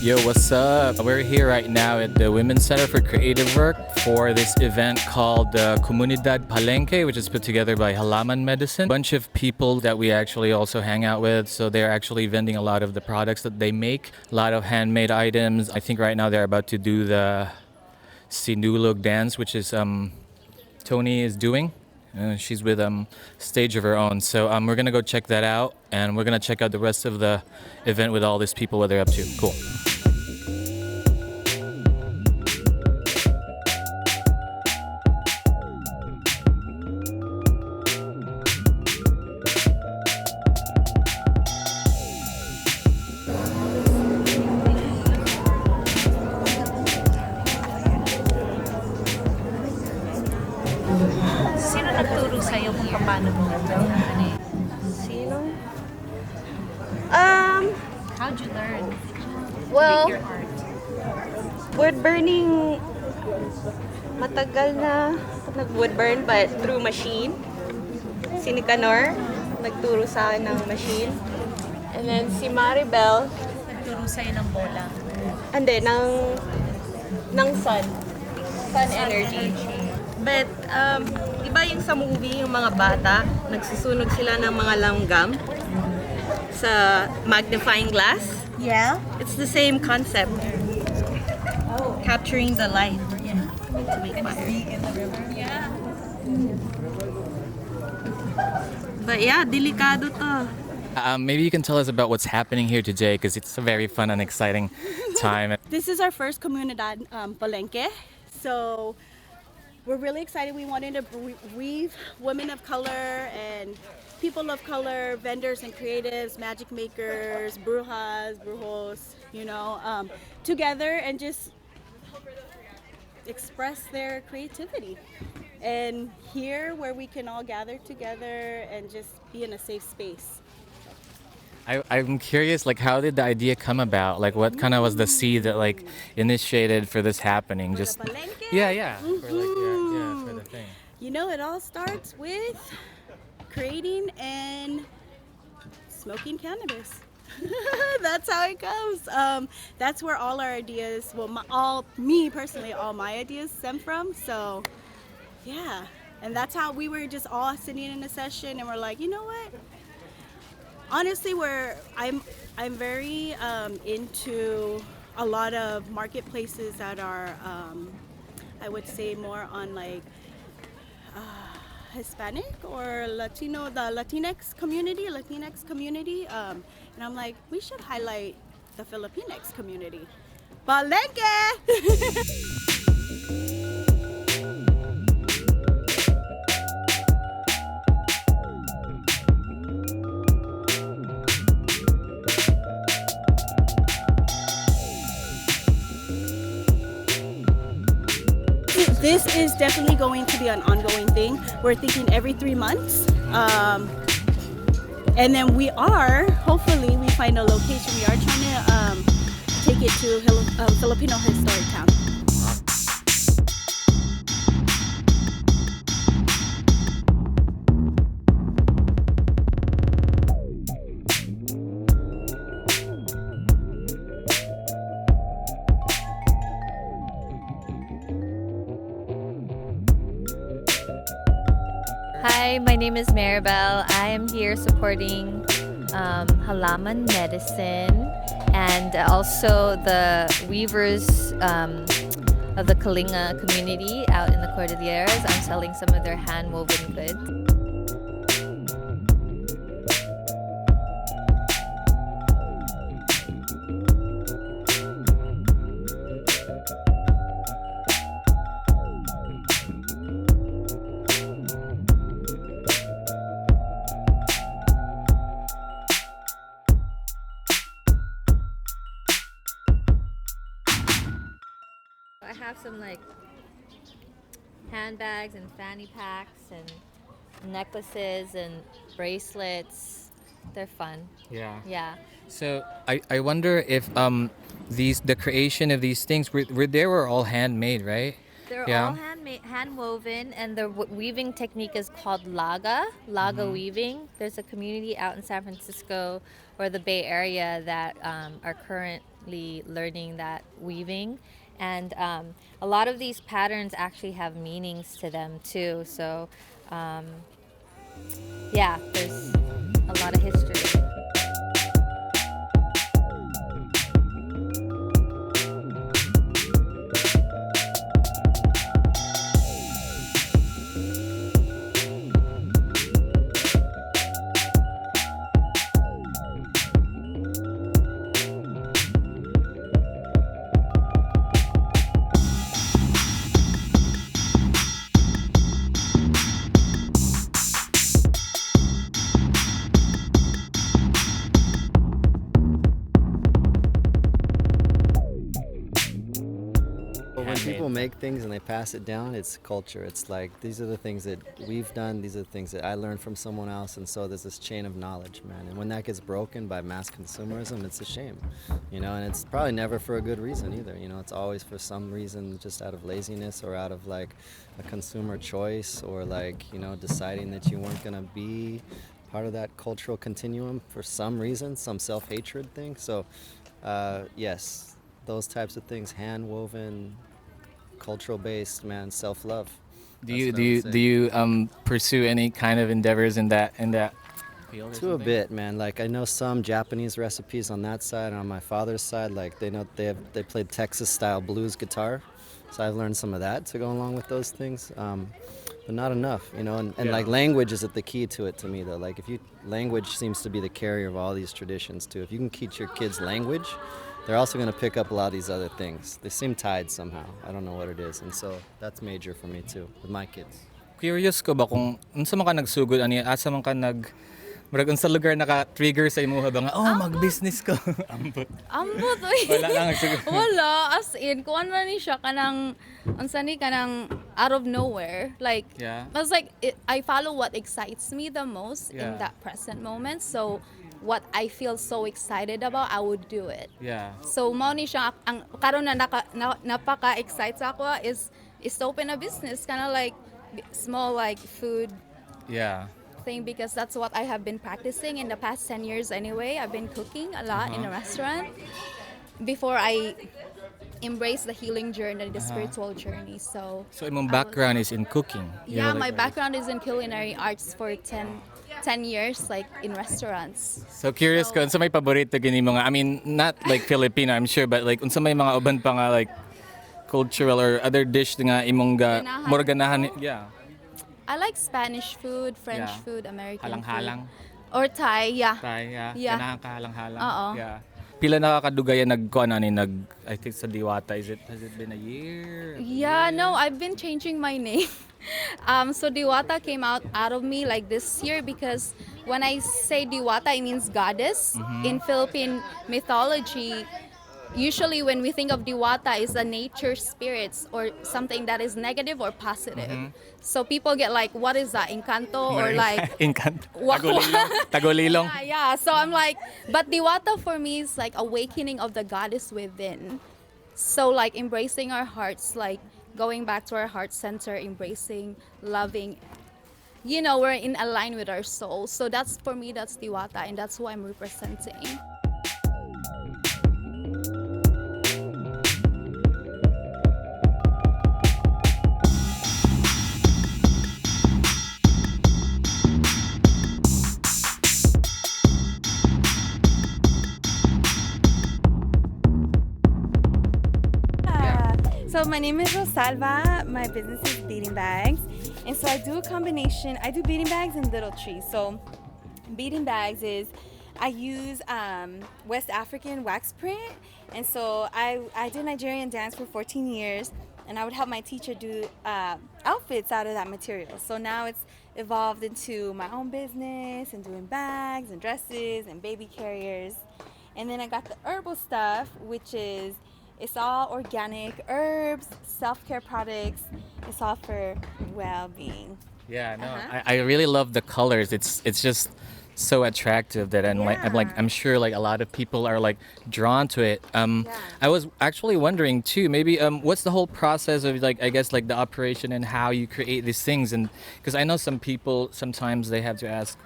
Yo, what's up? We're here right now at the Women's Center for Creative Work for this event called Komunidad Palengke, which is put together by Halaman Medicine. A bunch of people that we actually also hang out with, so they're actually vending a lot of the products that they make, a lot of handmade items. I think right now they're about to do the Sinulog dance, which is Tony is doing. She's with stage of her own. So we're gonna go check that out, and we're gonna check out the rest of the event with all these people, what they're up to. Cool. Sino nagturo sa'yo kung paano mo Sino? How'd you learn to Well, make your art? wood burning, matagal na nag-wood burn but through machine. Si Nicanor, nagturo sa akin ng machine. And then si Maribel, Nagturo sa'yo ng bola. hindi, ng sun. Sun energy. But, iba yung sa movie, yung mga bata, nagsusunog sila ng mga langgam sa magnifying glass. Yeah? It's the same concept. Capturing the light. Yeah. To make fire. In the river? Yeah. But yeah, delikado to. Maybe you can tell us about what's happening here today, because it's a very fun and exciting time. This is our first Komunidad Palengke. So we're really excited. We wanted to weave women of color and people of color, vendors and creatives, magic makers, brujas, brujos, together and just express their creativity. And here where we can all gather together and just be in a safe space. I'm curious, like, how did the idea come about? Like, what kind of was the seed that, like, initiated for this happening? For Just the Palengke? yeah. For for the thing. It all starts with creating and smoking cannabis. That's how it goes. That's where all our ideas, me personally, all my ideas stem from. So, yeah. And that's how we were just all sitting in a session and we're like, you know what? Honestly, I'm very into a lot of marketplaces that are, I would say, more on like Hispanic or Latino, the Latinx community. And I'm like, we should highlight the Filipinx community. Palengke! This is definitely going to be an ongoing thing. We're thinking every 3 months. And then hopefully we find a location. We are trying to take it to Filipino Historic Town. Hi, my name is Maribel. I am here supporting Halaman Medicine and also the weavers of the Kalinga community out in the Cordilleras. I'm selling some of their hand-woven goods. I have some like handbags and fanny packs and necklaces and bracelets. They're fun. Yeah. Yeah. So I wonder if the creation of these things they were all handmade, right? They're Yeah. all hand woven, and the weaving technique is called laga weaving. There's a community out in San Francisco or the Bay Area that are current recently learning that weaving. And a lot of these patterns actually have meanings to them too. So, yeah, there's a lot of history. When people make things and they pass it down, it's culture. It's like these are the things that we've done, these are the things that I learned from someone else, and so there's this chain of knowledge, man. And when that gets broken by mass consumerism, it's a shame, and it's probably never for a good reason either. It's always for some reason, just out of laziness or out of like a consumer choice or like, deciding that you weren't gonna be part of that cultural continuum for some reason, some self-hatred thing. So, yes, those types of things, hand-woven, cultural-based, man, self-love. Do you pursue any kind of endeavors in that field? To a bit, man. Like I know some Japanese recipes on that side, and on my father's side, like they played Texas-style blues guitar, so I've learned some of that to go along with those things. But not enough, and like language is the key to it to me though. Like language seems to be the carrier of all these traditions too. If you can teach your kids language, they're also going to pick up a lot of these other things. They seem tied somehow. I don't know what it is. And so that's major for me too, with my kids. Curious ko ba kung unsa man ka nagsugod ani asa man ka murag unsa lugar naka-trigger sa imuha ba nga mag-business ko. Ambot. Ambot oy. Wala lang nagsugod. Wala, as in kuan man ni siya kanang unsa ni kanang out of nowhere. Like Yeah. I was like I follow what excites me the most Yeah. in that present moment. So what I feel so excited about, I would do it. Yeah. So mao ni siya ang karon na napaka-excite sa ako is to open a business kind of like small like food Yeah. thing because that's what I have been practicing in the past 10 years anyway. I've been cooking a lot in a restaurant before I embraced the healing journey, the spiritual journey. So imong background is in cooking. yeah, my background is in culinary arts for 10 years, like in restaurants. So curious ko unsa may paborito gini mga I mean not like Filipino I'm sure but like unsa may mga uban pa nga like cultural or other dish nga imong mura ganahan yeah. I like Spanish food, French Yeah. food, American Halang-halang. food. Or Thai, yeah. Tay, yeah. Yeah. Ganahan ka halang-halang. Oo. Yeah. Pila nakakadugayan I think sa Diwata has it been a year? Yeah, no, I've been changing my name. So Diwata came out of me like this year because when I say Diwata, it means goddess. In Philippine mythology, usually when we think of Diwata, is a nature spirits or something that is negative or positive. So people get like, what is that? Encanto or like Encanto. Wakwa. Tagolilong. Yeah. So I'm like, but Diwata for me is like awakening of the goddess within. So like embracing our hearts, like going back to our heart center, embracing, loving. We're in align with our soul. So that's for me, that's Diwata, and that's who I'm representing. So my name is Rosalba. My business is beading bags. And so I do a combination. I do beading bags and little trees. So beading bags is I use West African wax print. And so I did Nigerian dance for 14 years. And I would help my teacher do outfits out of that material. So now it's evolved into my own business and doing bags and dresses and baby carriers. And then I got the herbal stuff, which is it's all organic herbs, self-care products. It's all for well-being. Yeah, no, I really love the colors. It's just so attractive that I'm sure like a lot of people are like drawn to it. I was actually wondering too, maybe what's the whole process of like I guess like the operation and how you create these things, and because I know some people sometimes they have to ask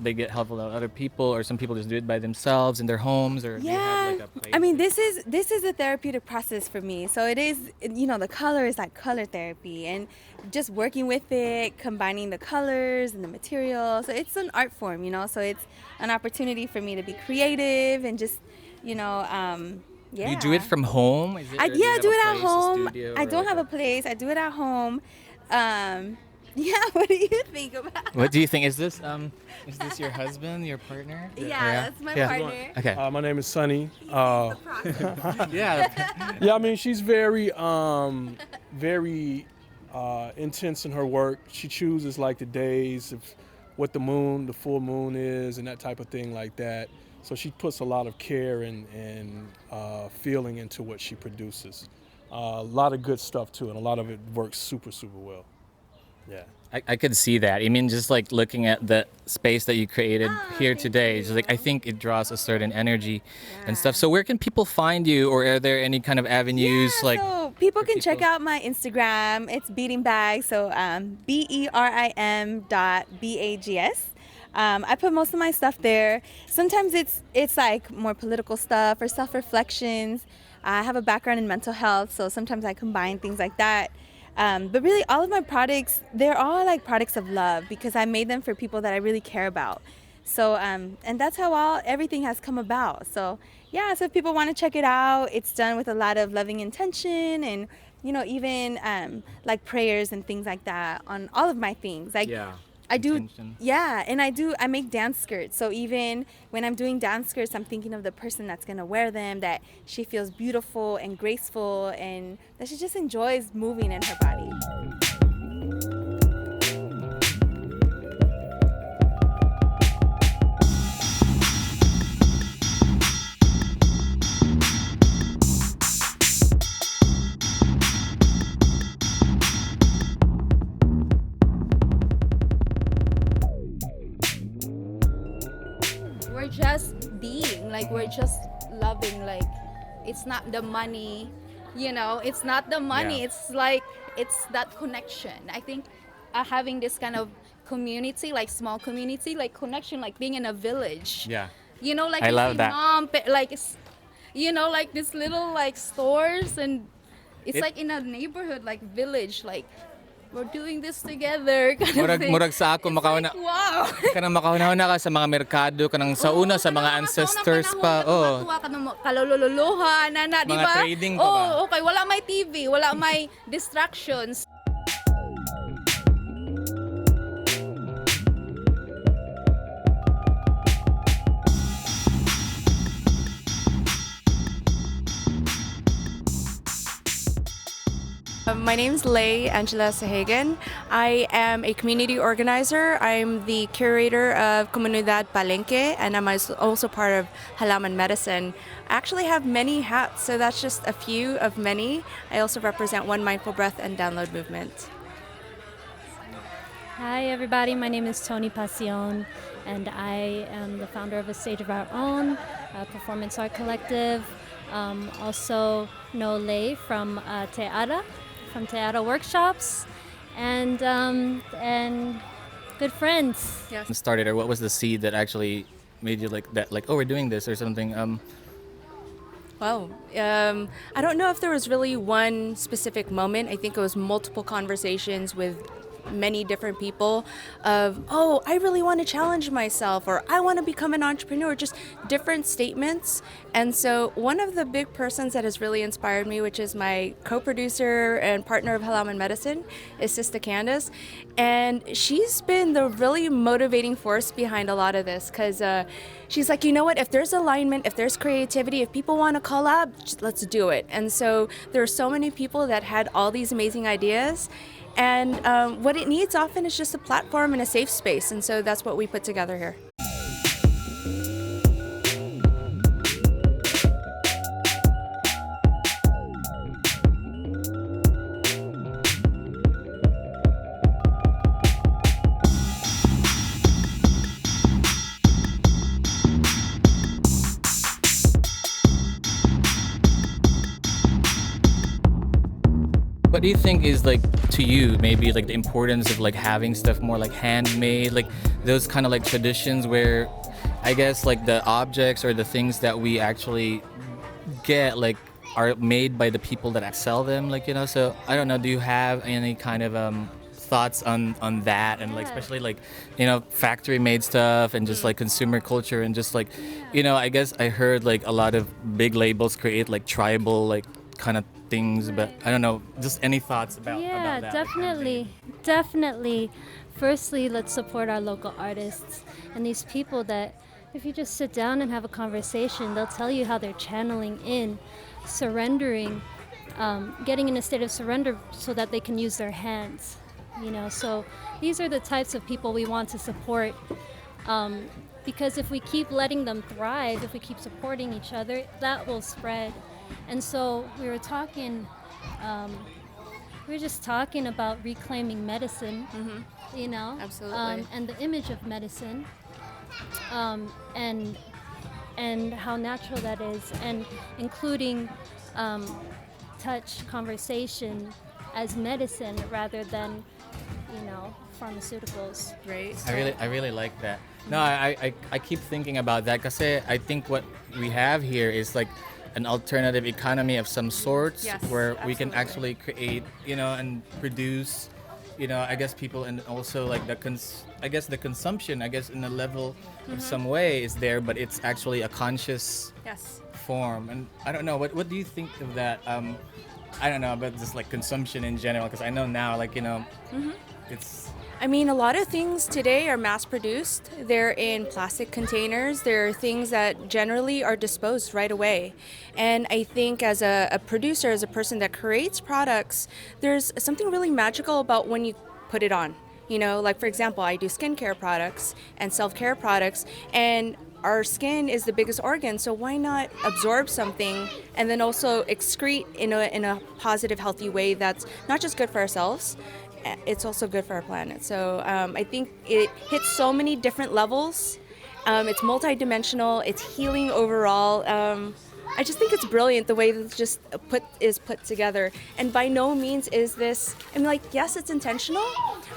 they get help with other people, or some people just do it by themselves in their homes, or do you have, like, a place I mean, this is a therapeutic process for me. So it is, the color is like color therapy, and just working with it, combining the colors and the material. So it's an art form, So it's an opportunity for me to be creative and just, yeah. You do it from home? Is it, or do you I have do a it at place, a home. studio, I or don't like have a place. I do it at home. Yeah, what do you think about? What do you think? Is this your husband, your partner? Yeah, that's my partner. Okay. My name is Sunny. Yeah. Yeah, I mean, she's very intense in her work. She chooses like the days of what the full moon is, and that type of thing like that. So she puts a lot of care and feeling into what she produces. A lot of good stuff too, and a lot of it works super, super well. Yeah. I could see that. I mean, just like looking at the space that you created here today, just like I think it draws a certain energy and stuff. So where can people find you, or are there any kind of avenues So people can check out my Instagram. It's Beating Bags. So BERIM.BAGS. I put most of my stuff there. Sometimes it's like more political stuff or self-reflections. I have a background in mental health, so sometimes I combine things like that. But really, all of my products, they're all like products of love, because I made them for people that I really care about. So, and that's how everything has come about. So, yeah, so if people want to check it out, it's done with a lot of loving intention, and, even like prayers and things like that on all of my things. Like, Yeah. I do, Intention. yeah, and I make dance skirts. So even when I'm doing dance skirts, I'm thinking of the person that's gonna wear them, that she feels beautiful and graceful, and that she just enjoys moving in her body. We're just being, like, we're just loving, like, it's not the money, it's not the money. Yeah. It's like, it's that connection. I think having this kind of community, like small community, like connection, like being in a village. Yeah. Like I you love see that. like like this little like stores, and it's It- like in a neighborhood, like village, like we're doing this together. Kind of thing. Murag sa ako It's makauna. like, wow. Kanang makauna ka sa mga merkado, kanang sa una sa mga ancestors pa. Oh. Matuwa ka ng kalululuha, nana, di Mga ba? trading pa ba? Okay. Wala may TV, wala may distractions. My name's Leigh Angela Sahagan. I am a community organizer. I'm the curator of Komunidad Palengke, and I'm also part of Halaman Medicine. I actually have many hats, so that's just a few of many. I also represent One Mindful Breath and Download Movement. Hi everybody, my name is Tony Pasion, and I am the founder of A Stage of Our Own, a performance art collective. Also know Leigh from Teatro Workshops, and good friends. Yes. Started, or what was the seed that actually made you like that? Like, oh, we're doing this or something. Well, I don't know if there was really one specific moment. I think it was multiple conversations with many different people of, oh, I really want to challenge myself, or I want to become an entrepreneur, just different statements. And so one of the big persons that has really inspired me, which is my co-producer and partner of Halaman Medicine, is Sister Candace. And she's been the really motivating force behind a lot of this, because she's like, you know what, if there's alignment, if there's creativity, if people want to collab, just let's do it. And so there are so many people that had all these amazing ideas. And what it needs often is just a platform and a safe space. And so that's what we put together here. What do you think is, like, to you, maybe like the importance of like having stuff more like handmade? Like, those kind of like traditions where I guess like the objects or the things that we actually get like are made by the people that sell them, like, you know. So I don't know, do you have any kind of thoughts on that, and like especially like, you know, factory made stuff and just like consumer culture and just like, you know, I guess I heard like a lot of big labels create like tribal like kind of things, but I don't know, just any thoughts about Yeah, that, definitely, definitely. Firstly, let's support our local artists and these people that if you just sit down and have a conversation, they'll tell you how they're channeling in, surrendering, getting in a state of surrender so that they can use their hands, you know. So these are the types of people we want to support, because if we keep letting them thrive, if we keep supporting each other, that will spread. And so we were talking, we were just talking about reclaiming medicine, you know, Absolutely. and the image of medicine, and how natural that is, and including touch, conversation as medicine rather than, you know, pharmaceuticals. Right. I really like that. No, I keep thinking about that because I think what we have here is like an alternative economy of some sorts, Yes, where we can absolutely. actually create, you know, and produce, you know, I guess people, and also like I guess the consumption, I guess in a level of some way is there, but it's actually a conscious Yes. form. And I don't know, what do you think of that? I don't know about just like consumption in general, because I know now, like, you know, it's I mean, a lot of things today are mass produced. They're in plastic containers. They're things that generally are disposed right away. And I think as a producer, as a person that creates products, there's something really magical about when you put it on. You know, like for example, I do skincare products and self-care products, and our skin is the biggest organ, so why not absorb something and then also excrete in a positive, healthy way that's not just good for ourselves, it's also good for our planet. So I think it hits so many different levels. It's multidimensional. It's healing overall. I just think it's brilliant the way it's just put together. And by no means is this, I mean, like, yes, it's intentional,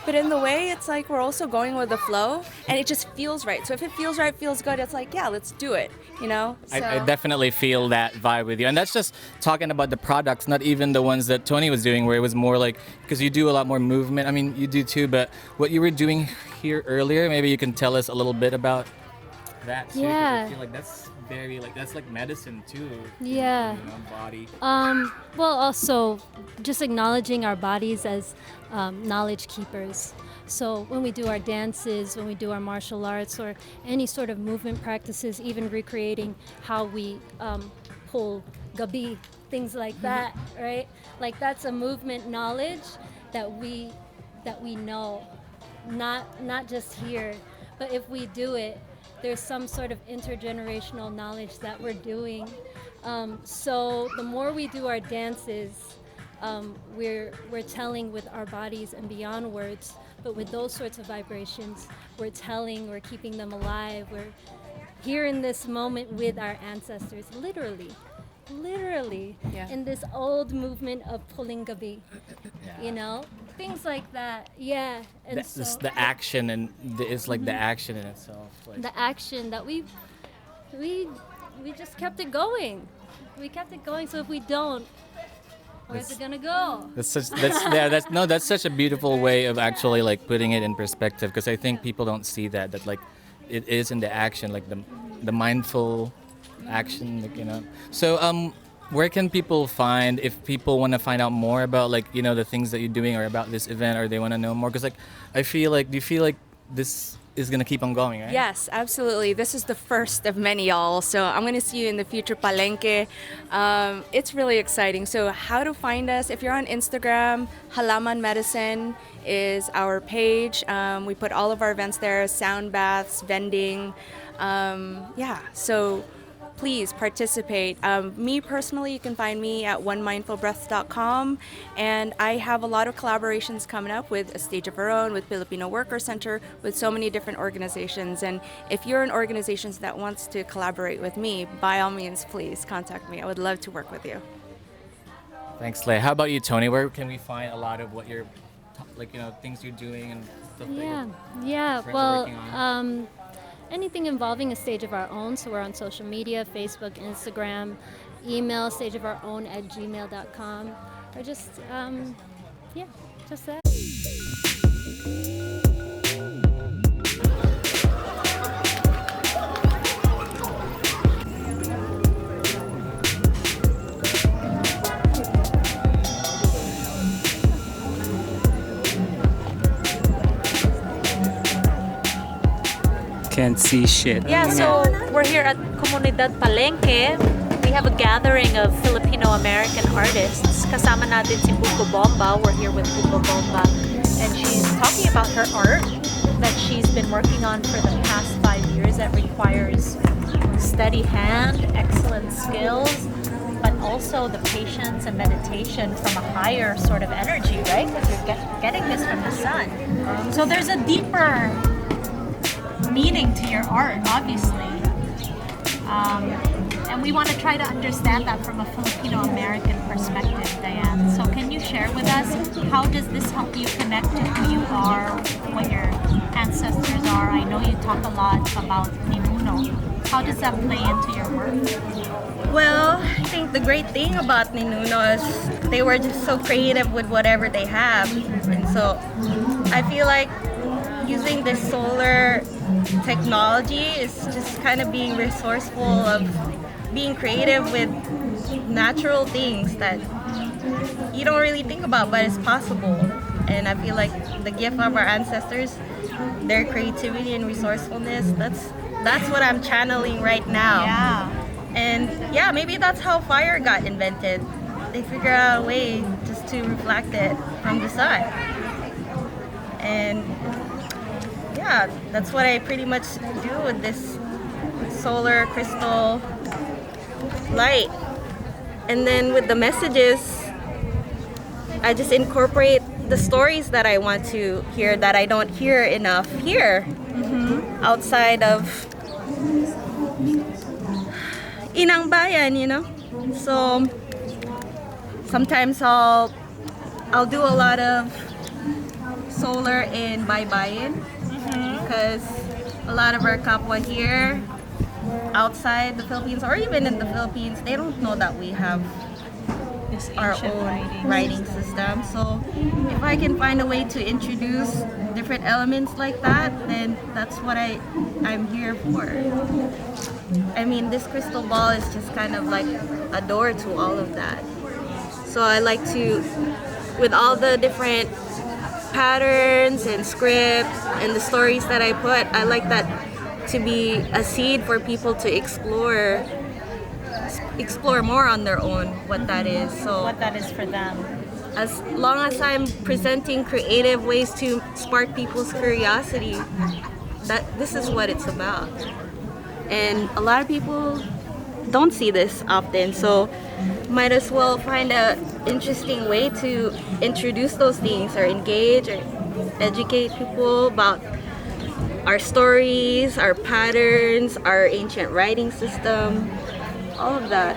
but in the way it's like we're also going with the flow, and it just feels right. So if it feels right, feels good, it's like, yeah, let's do it, you know? So, I definitely feel that vibe with you. And that's just talking about the products, not even the ones that Tony was doing, where it was more like, because you do a lot more movement. I mean, you do too, but what you were doing here earlier, maybe you can tell us a little bit about that too. 'Cause Yeah. I feel like that's very, like, that's like medicine too. Yeah. You know, body. Well, also just acknowledging our bodies as knowledge keepers. So when we do our dances, when we do our martial arts, or any sort of movement practices, even recreating how we pull gabi, things like that, right? Like that's a movement knowledge that we know, not just here, but if we do it, there's some sort of intergenerational knowledge that we're doing. So the more we do our dances, we're telling with our bodies and beyond words, but with those sorts of vibrations, we're telling, we're keeping them alive, we're here in this moment with our ancestors, literally, Yeah. in this old movement of pulling gabi, you know, things like that, yeah. And That's so just the action, and it's like the action in itself. Like, the action that we just kept it going. We kept it going. So if we don't, where's it gonna go? that's such a beautiful way of actually like putting it in perspective, because I think people don't see that like it is in the action, like the mindful action, like, you know. So where can people find, if people want to find out more about, like, you know, the things that you're doing or about this event, or they want to know more? Because like I feel like, do you feel like this is gonna keep on going, right? Yes, absolutely. This is the first of many, y'all. So I'm going to see you in the future Palenque. It's really exciting. So how to find us? If you're on Instagram, Halaman Medicine is our page. We put all of our events there, sound baths, vending. Yeah, so please participate. Me personally, you can find me at onemindfulbreaths.com, and I have a lot of collaborations coming up with A Stage of Our Own, with Filipino Worker Center, with so many different organizations. And if you're an organization that wants to collaborate with me, by all means, please contact me. I would love to work with you. Thanks, Leigh. How about you, Tony? Where can we find a lot of what you're like things you're doing and stuff Yeah, that yeah. friends are Well, working on? anything involving a stage of our own. So we're on social media, Facebook, Instagram, email stageofourown@gmail.com, or just yeah, just that. Can't see shit. Yeah, so we're here at Komunidad Palengke. We have a gathering of Filipino-American artists. Kasama natin si Buko Bomba. We're here with Buko Bomba. And she's talking about her art that she's been working on for the past 5 years that requires steady hand, excellent skills, but also the patience and meditation from a higher sort of energy, right? Because you're getting this from the sun. So there's a deeper meaning to your art, obviously. And we want to try to understand that from a Filipino-American perspective, Diane. So can you share with us, how does this help you connect to who you are, what your ancestors are? I know you talk a lot about Ninuno. How does that play into your work? Well, I think the great thing about Ninuno is they were just so creative with whatever they have. And so I feel like using this solar technology is just kind of being resourceful, of being creative with natural things that you don't really think about, but it's possible. And I feel like the gift of our ancestors, their creativity and resourcefulness, that's what I'm channeling right now. Yeah. And yeah, maybe that's how fire got invented. They figured out a way just to reflect it from the sun. And yeah, that's what I pretty much do with this solar crystal light. And then with the messages, I just incorporate the stories that I want to hear that I don't hear enough here, outside of Inang Bayan, So sometimes I'll do a lot of solar in Baybayin, because a lot of our kapwa here outside the Philippines, or even in the Philippines, they don't know that we have This our ancient own writing system. So if I can find a way to introduce different elements like that, then that's what I'm here for. I mean, this crystal ball is just kind of like a door to all of that. So I like to, with all the different patterns and scripts and the stories that I put, I like that to be a seed for people to explore more on their own what that is. So What that is for them. as long as I'm presenting creative ways to spark people's curiosity, that this is what it's about. And a lot of people don't see this often, so might as well find a interesting way to introduce those things, or engage or educate people about our stories, our patterns, our ancient writing system, all of that.